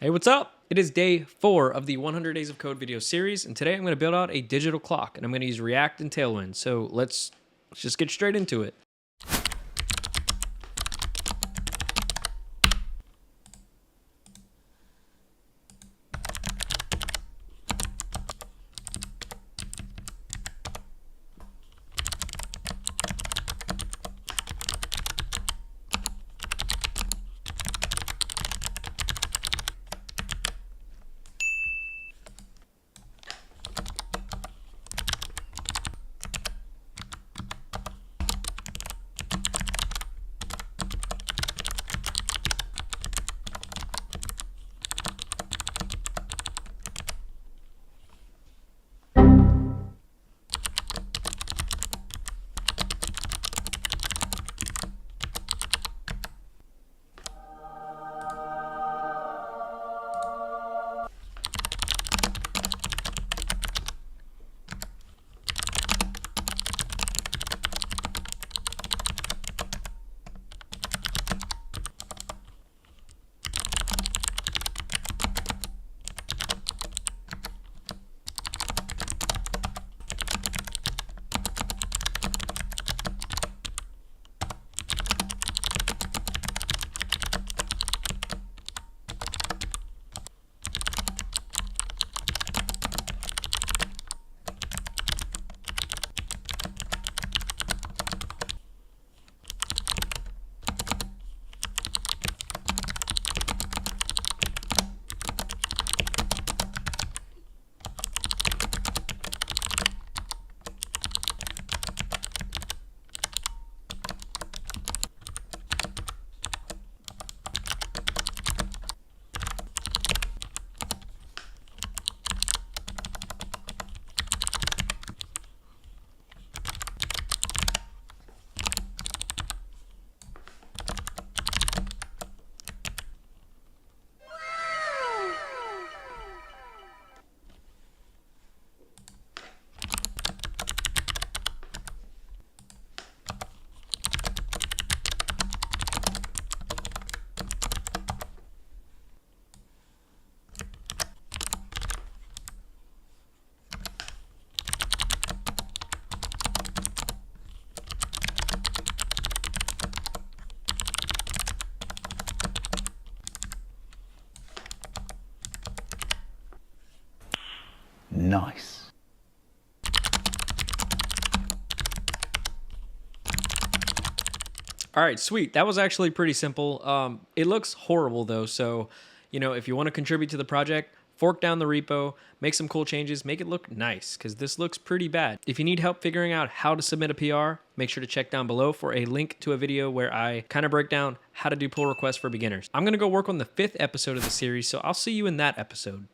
Hey, what's up? It is day 4 of the 100 Days of Code video series, and today I'm going to build out a digital clock, and I'm going to use React and Tailwind. So let's just get straight into it. Nice. All right, sweet. That was actually pretty simple. It looks horrible though, so if you want to contribute to the project, fork down the repo, make some cool changes, make it look nice, because this looks pretty bad. If you need help figuring out how to submit a PR, make sure to check down below for a link to a video where I kind of break down how to do pull requests for beginners. I'm going to go work on the 5th episode of the series, so I'll see you in that episode.